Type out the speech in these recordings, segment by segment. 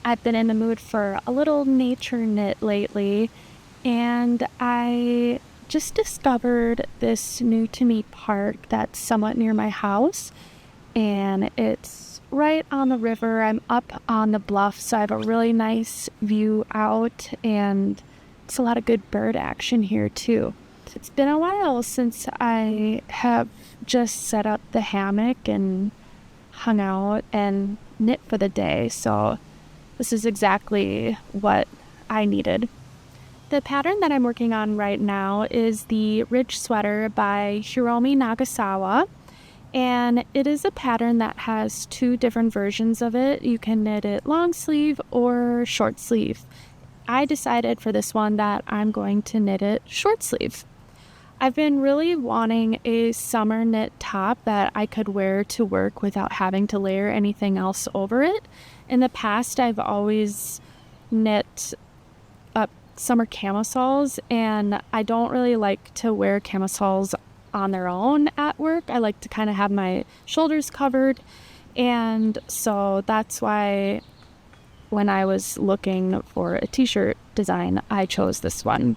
I've been in the mood for a little nature knit lately, and I just discovered this new to me park that's somewhat near my house, and it's right on the river. I'm up on the bluff, so I have a really nice view out, and it's a lot of good bird action here too. It's been a while since I have just set up the hammock and hung out and knit for the day, so this is exactly what I needed. The pattern that I'm working on right now is the Ridge Sweater by Hiromi Nagasawa, and it is a pattern that has two different versions of it. You can knit it long sleeve or short sleeve. I decided for this one that I'm going to knit it short sleeve. I've been really wanting a summer knit top that I could wear to work without having to layer anything else over it. In the past, I've always knit up summer camisoles, and I don't really like to wear camisoles on their own at work. I like to kind of have my shoulders covered, and so that's why when I was looking for a t-shirt design, I chose this one.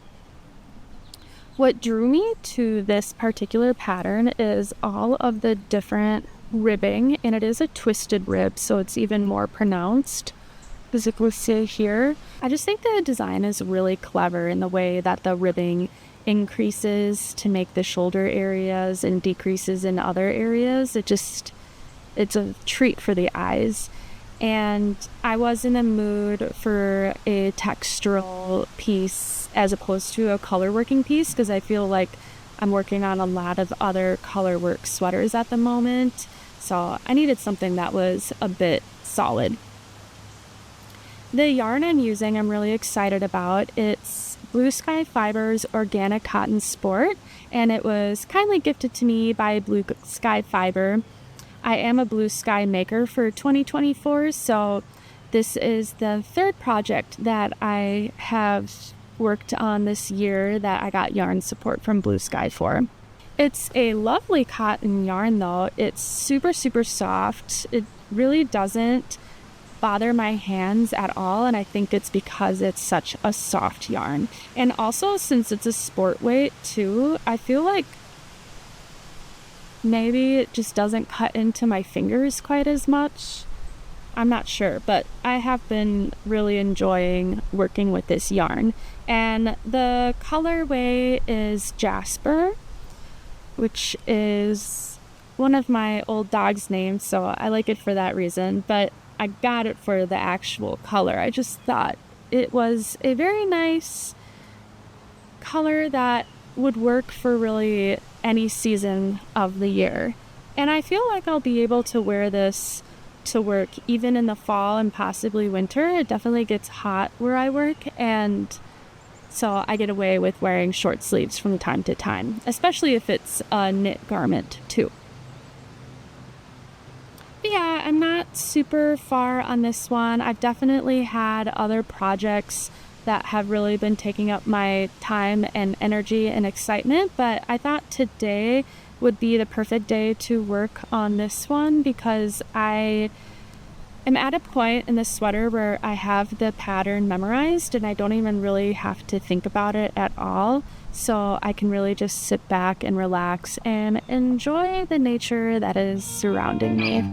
What drew me to this particular pattern is all of the different ribbing, and it is a twisted rib, so it's even more pronounced, as you can see here. I just think the design is really clever in the way that the ribbing increases to make the shoulder areas and decreases in other areas. It's a treat for the eyes. And I was in the mood for a textural piece as opposed to a color working piece, because I feel like I'm working on a lot of other color work sweaters at the moment, so I needed something that was a bit solid. The yarn I'm using, I'm really excited about. It's Blue Sky Fibers Organic Cotton Sport, and it was kindly gifted to me by Blue Sky Fiber. I am a Blue Sky maker for 2024, so this is the third project that I have worked on this year that I got yarn support from Blue Sky for. It's a lovely cotton yarn though. It's super, super soft. It really doesn't bother my hands at all, and I think it's because it's such a soft yarn. And also, since it's a sport weight too, I feel like maybe it just doesn't cut into my fingers quite as much. I'm not sure, but I have been really enjoying working with this yarn. And the colorway is Jasper, which is one of my old dog's names, so I like it for that reason, but I got it for the actual color. I just thought it was a very nice color that would work for really any season of the year. And I feel like I'll be able to wear this to work even in the fall and possibly winter. It definitely gets hot where I work, and so I get away with wearing short sleeves from time to time, especially if it's a knit garment too. But yeah, I'm not super far on this one. I've definitely had other projects that have really been taking up my time and energy and excitement, but I thought today would be the perfect day to work on this one, because I am at a point in this sweater where I have the pattern memorized and I don't even really have to think about it at all, so I can really just sit back and relax and enjoy the nature that is surrounding me.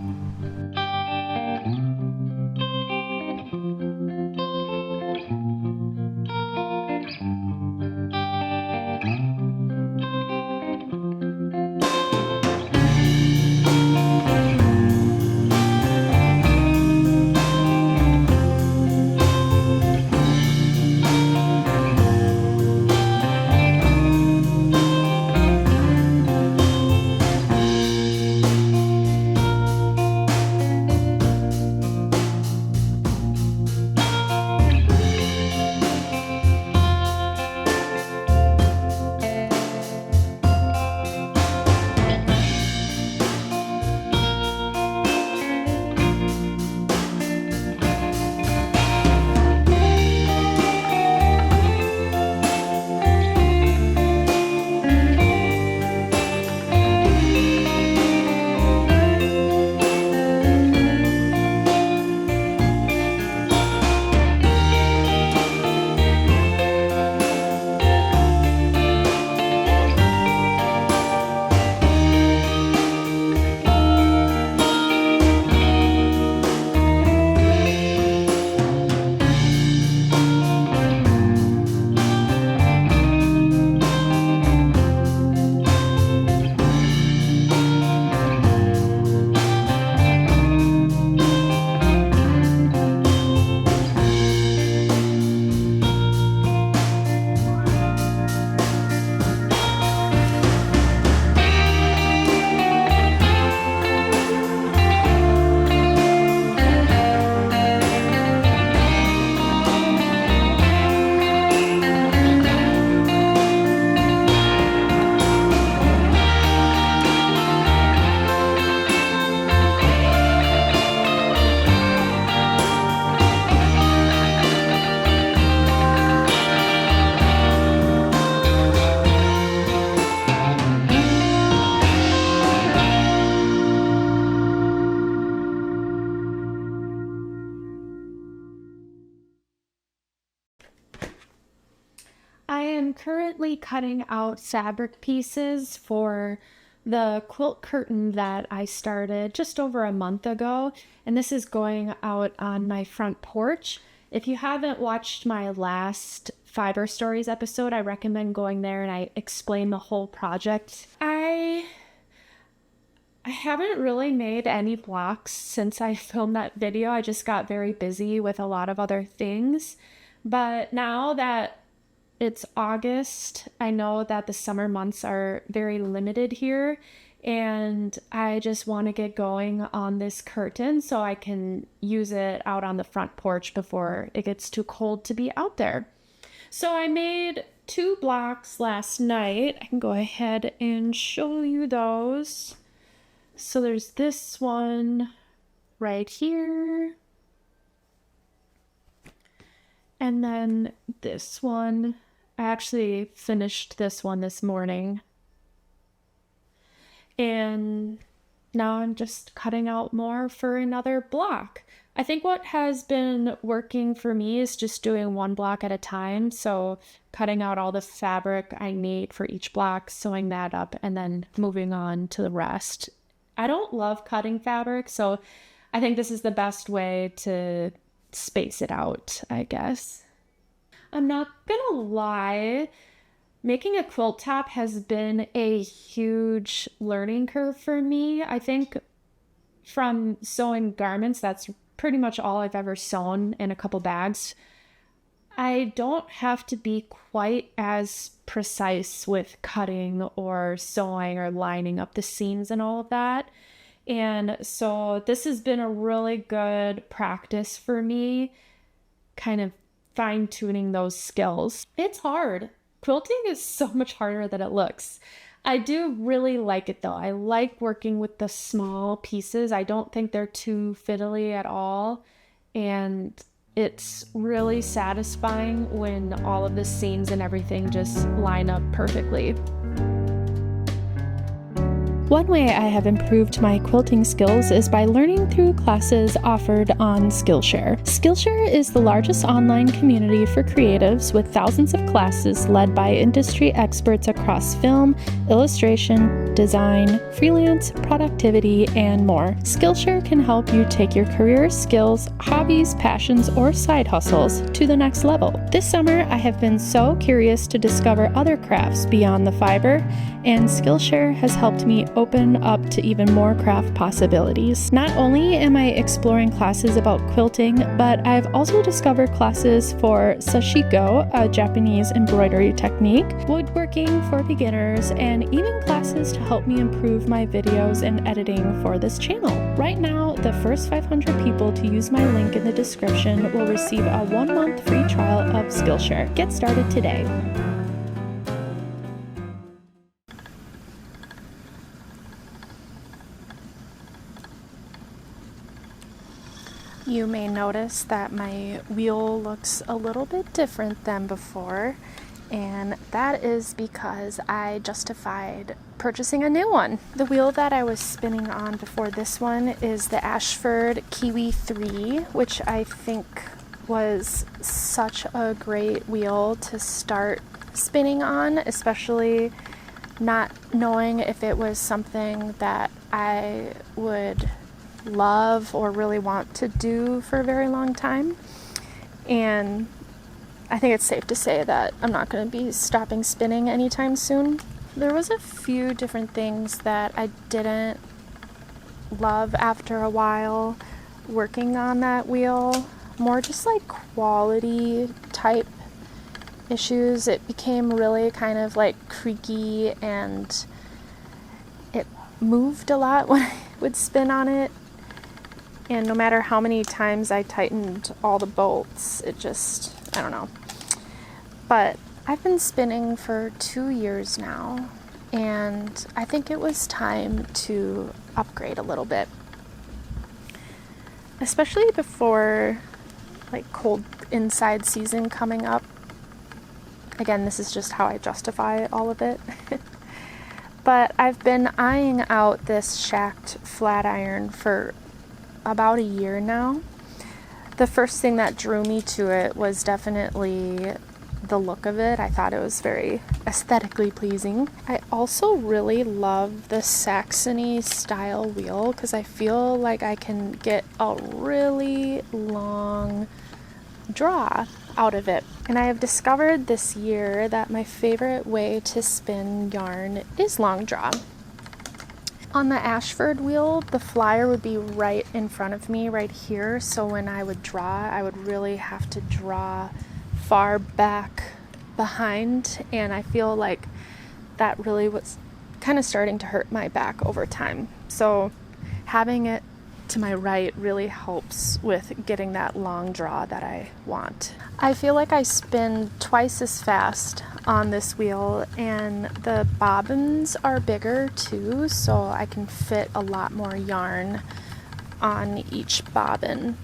I am currently cutting out fabric pieces for the quilt curtain that I started just over a month ago, and this is going out on my front porch. If you haven't watched my last Fiber Stories episode, I recommend going there and I explain the whole project. I haven't really made any blocks since I filmed that video. I just got very busy with a lot of other things. But now that it's August, I know that the summer months are very limited here, and I just want to get going on this curtain so I can use it out on the front porch before it gets too cold to be out there. So I made 2 blocks last night. I can go ahead and show you those. So there's this one right here. And then this one. I actually finished this one this morning. And now I'm just cutting out more for another block. I think what has been working for me is just doing 1 block at a time. So cutting out all the fabric I need for each block, sewing that up, and then moving on to the rest. I don't love cutting fabric, so I think this is the best way to space it out, I guess. I'm not gonna lie, making a quilt top has been a huge learning curve for me. I think from sewing garments, that's pretty much all I've ever sewn in a couple bags. I don't have to be quite as precise with cutting or sewing or lining up the seams and all of that. And so this has been a really good practice for me, kind of fine-tuning those skills. It's hard. Quilting is so much harder than it looks. I do really like it though. I like working with the small pieces. I don't think they're too fiddly at all. And it's really satisfying when all of the seams and everything just line up perfectly. One way I have improved my quilting skills is by learning through classes offered on Skillshare. Skillshare is the largest online community for creatives with thousands of classes led by industry experts across film, illustration, design, freelance, productivity, and more. Skillshare can help you take your career, skills, hobbies, passions, or side hustles to the next level. This summer, I have been so curious to discover other crafts beyond the fiber, and Skillshare has helped me open up to even more craft possibilities. Not only am I exploring classes about quilting, but I've also discovered classes for sashiko, a Japanese embroidery technique, woodworking for beginners, and even classes to help me improve my videos and editing for this channel. Right now, the first 500 people to use my link in the description will receive a 1-month free trial of Skillshare. Get started today. You may notice that my wheel looks a little bit different than before, and that is because I justified purchasing a new one. The wheel that I was spinning on before this one is the Ashford Kiwi 3, which I think was such a great wheel to start spinning on, especially not knowing if it was something that I would love or really want to do for a very long time. And I think it's safe to say that I'm not going to be stopping spinning anytime soon. There was a few different things that I didn't love after a while working on that wheel, more just like quality type issues. It became really kind of like creaky and it moved a lot when I would spin on it. And no matter how many times I tightened all the bolts, it just, I don't know. But I've been spinning for 2 years now, and I think it was time to upgrade a little bit. Especially before like cold inside season coming up. Again, this is just how I justify all of it. But I've been eyeing out this Schacht Flatiron for about a year now. The first thing that drew me to it was definitely the look of it. I thought it was very aesthetically pleasing. I also really love the Saxony style wheel because I feel like I can get a really long draw out of it. And I have discovered this year that my favorite way to spin yarn is long draw. On the Ashford wheel, the flyer would be right in front of me right here, so when I would draw, I would really have to draw far back behind, and I feel like that really was kind of starting to hurt my back over time. So having it to my right really helps with getting that long draw that I want. I feel like I spin twice as fast on this wheel, and the bobbins are bigger too, so I can fit a lot more yarn on each bobbin.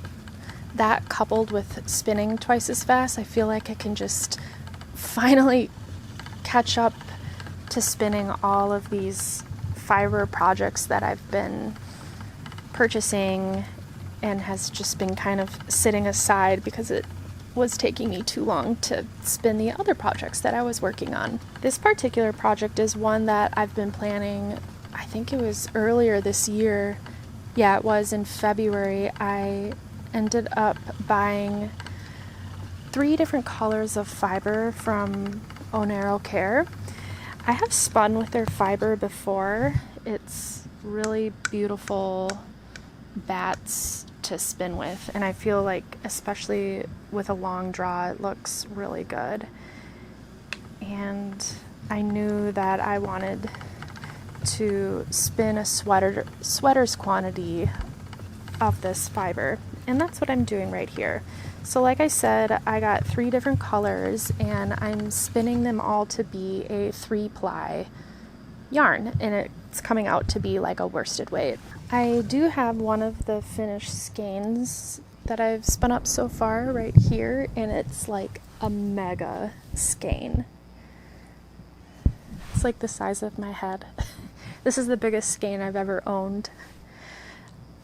That coupled with spinning twice as fast, I feel like I can just finally catch up to spinning all of these fiber projects that I've been purchasing and has just been kind of sitting aside because it was taking me too long to spin the other projects that I was working on. This particular project is one that I've been planning, I think it was earlier this year. Yeah, it was in February. I ended up buying 3 different colors of fiber from Honer Och Eir. I have spun with their fiber before. It's really beautiful bats to spin with, and I feel like especially with a long draw it looks really good, and I knew that I wanted to spin a sweater's quantity of this fiber, and that's what I'm doing right here. So like I said, I got 3 different colors and I'm spinning them all to be a 3-ply yarn, and it's coming out to be like a worsted weight. I do have one of the finished skeins that I've spun up so far right here, and it's like a mega skein. It's like the size of my head. This is the biggest skein I've ever owned.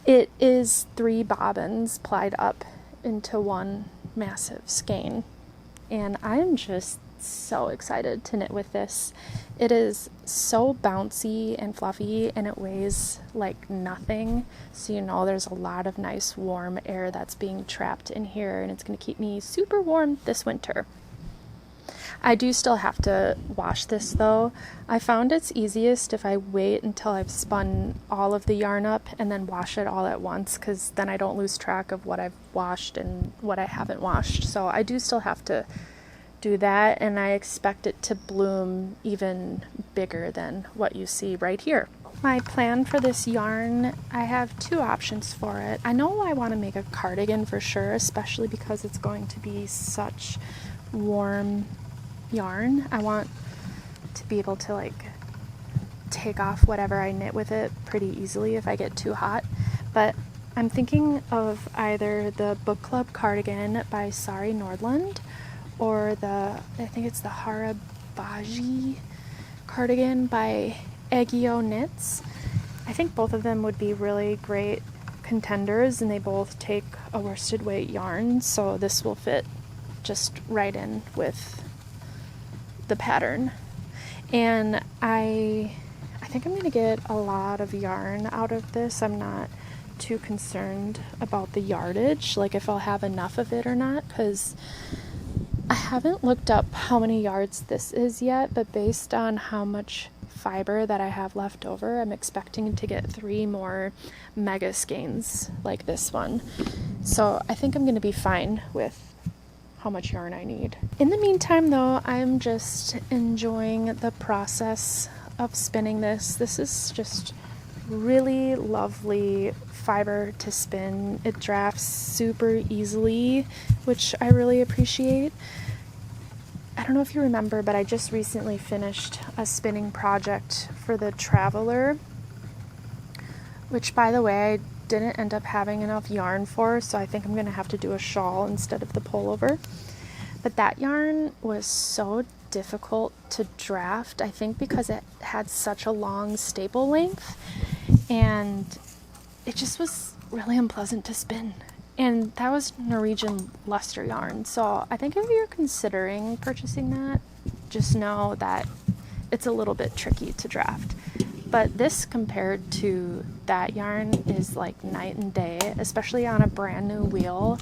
It is 3 bobbins plied up into one massive skein, and I'm just so excited to knit with this. It is so bouncy and fluffy, and it weighs like nothing, so you know there's a lot of nice warm air that's being trapped in here, and it's going to keep me super warm this winter. I do still have to wash this though. I found it's easiest if I wait until I've spun all of the yarn up and then wash it all at once, because then I don't lose track of what I've washed and what I haven't washed. So I do still have to do that, and I expect it to bloom even bigger than what you see right here. My plan for this yarn, I have 2 options for it. I know I want to make a cardigan for sure, especially because it's going to be such warm yarn. I want to be able to like take off whatever I knit with it pretty easily if I get too hot. But I'm thinking of either the book club cardigan by Sari Nordland, or I think it's the Harabaji cardigan by Egio Knits. I think both of them would be really great contenders, and they both take a worsted weight yarn, so this will fit just right in with the pattern. And I think I'm gonna get a lot of yarn out of this. I'm not too concerned about the yardage, like if I'll have enough of it or not, because I haven't looked up how many yards this is yet, but based on how much fiber that I have left over, I'm expecting to get 3 more mega skeins like this one. So I think I'm going to be fine with how much yarn I need. In the meantime though, I'm just enjoying the process of spinning this. This is just really lovely fiber to spin. It drafts super easily, which I really appreciate. I don't know if you remember, but I just recently finished a spinning project for the Traveler, which by the way, I didn't end up having enough yarn for, so I think I'm gonna have to do a shawl instead of the pullover. But that yarn was so difficult to draft, I think because it had such a long staple length, and it just was really unpleasant to spin. And that was Norwegian luster yarn. So I think if you're considering purchasing that, just know that it's a little bit tricky to draft. But this compared to that yarn is like night and day, especially on a brand new wheel.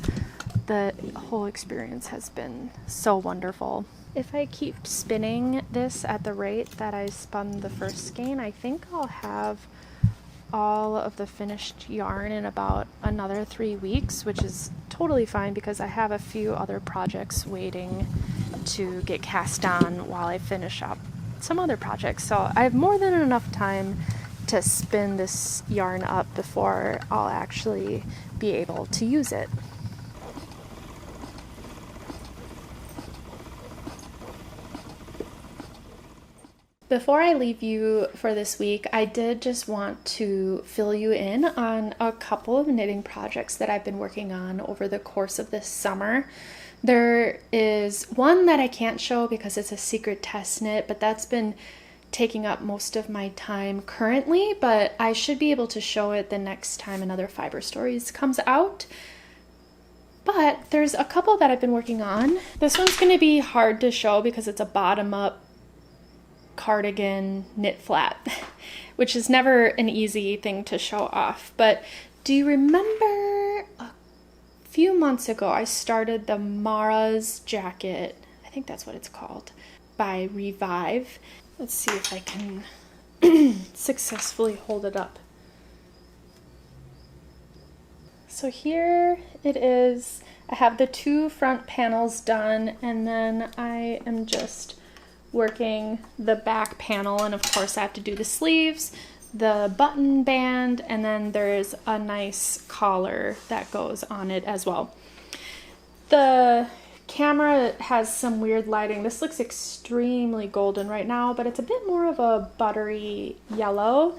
The whole experience has been so wonderful. If I keep spinning this at the rate that I spun the first skein, I think I'll have all of the finished yarn in about another 3 weeks, which is totally fine because I have a few other projects waiting to get cast on while I finish up some other projects. So I have more than enough time to spin this yarn up before I'll actually be able to use it. Before I leave you for this week, I did just want to fill you in on a couple of knitting projects that I've been working on over the course of this summer. There is one that I can't show because it's a secret test knit, but that's been taking up most of my time currently, but I should be able to show it the next time another Fiber Stories comes out. But there's a couple that I've been working on. This one's going to be hard to show because it's a bottom-up cardigan knit flat, which is never an easy thing to show off. But do you remember a few months ago I started the Mara's jacket, I think that's what it's called, by Rievive. Let's see if I can successfully hold it up. So here it is. I have the 2 front panels done, and then I am just working the back panel, and of course I have to do the sleeves, the button band, and then there's a nice collar that goes on it as well. The camera has some weird lighting. This looks extremely golden right now, but it's a bit more of a buttery yellow,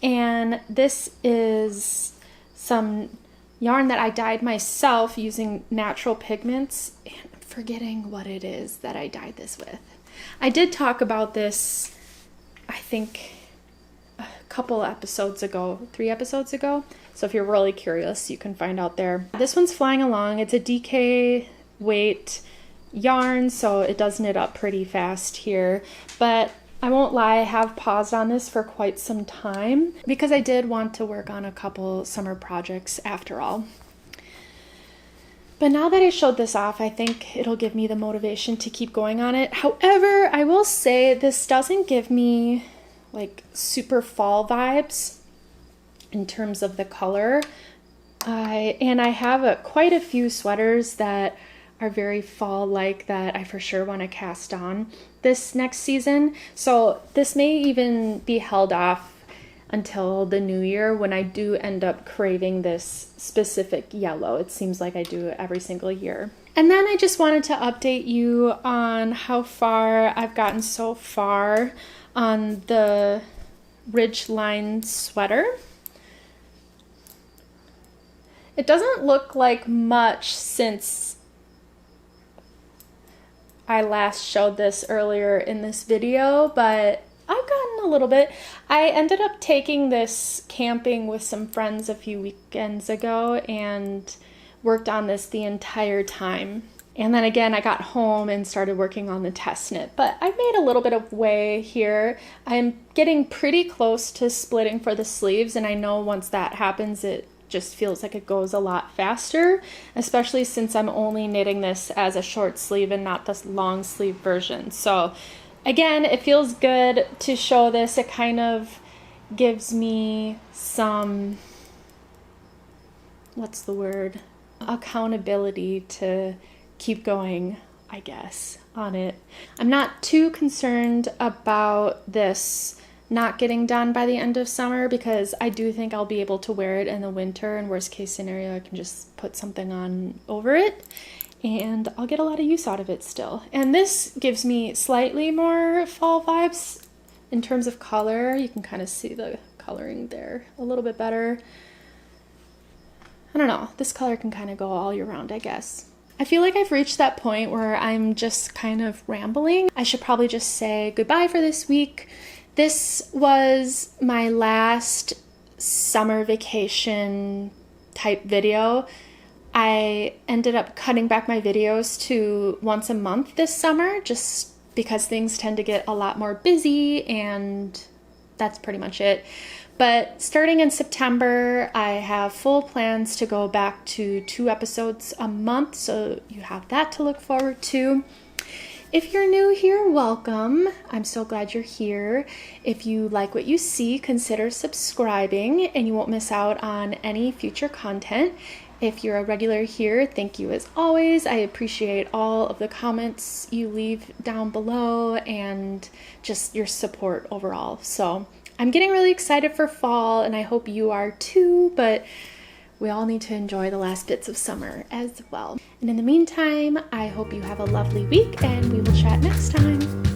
and this is some yarn that I dyed myself using natural pigments, and I'm forgetting what it is that I dyed this with. I did talk about this, I think, a couple episodes ago, 3 episodes ago. So if you're really curious, you can find out there. This one's flying along. It's a DK weight yarn, so it does knit up pretty fast here. But I won't lie, I have paused on this for quite some time because I did want to work on a couple summer projects after all. But now that I showed this off, I think it'll give me the motivation to keep going on it. However, I will say this doesn't give me like super fall vibes in terms of the color. I have quite a few sweaters that are very fall-like that I for sure want to cast on this next season. So this may even be held off until the new year when I do end up craving this specific yellow. It seems like I do every single year. And then I just wanted to update you on how far I've gotten so far on the Ridgeline sweater. It doesn't look like much since I last showed this earlier in this video, but I've gotten a little bit. I ended up taking this camping with some friends a few weekends ago and worked on this the entire time. And then again, I got home and started working on the test knit, but I've made a little bit of way here. I'm getting pretty close to splitting for the sleeves, and I know once that happens, it just feels like it goes a lot faster, especially since I'm only knitting this as a short sleeve and not the long sleeve version. So again, it feels good to show this. It kind of gives me some, what's the word, accountability to keep going, I guess, on it. I'm not too concerned about this not getting done by the end of summer because I do think I'll be able to wear it in the winter, and worst case scenario, I can just put something on over it and I'll get a lot of use out of it still. And this gives me slightly more fall vibes in terms of color. You can kind of see the coloring there a little bit better. I don't know, this color can kind of go all year round, I guess. I feel like I've reached that point where I'm just kind of rambling. I should probably just say goodbye for this week. This was my last summer vacation type video. I ended up cutting back my videos to once a month this summer, just because things tend to get a lot more busy, and that's pretty much it. But starting in September, I have full plans to go back to 2 episodes a month, so you have that to look forward to. If you're new here, welcome. I'm so glad you're here. If you like what you see, consider subscribing and you won't miss out on any future content. If you're a regular here, thank you as always. I appreciate all of the comments you leave down below and just your support overall. So I'm getting really excited for fall, and I hope you are too, but we all need to enjoy the last bits of summer as well. And in the meantime, I hope you have a lovely week, and we will chat next time.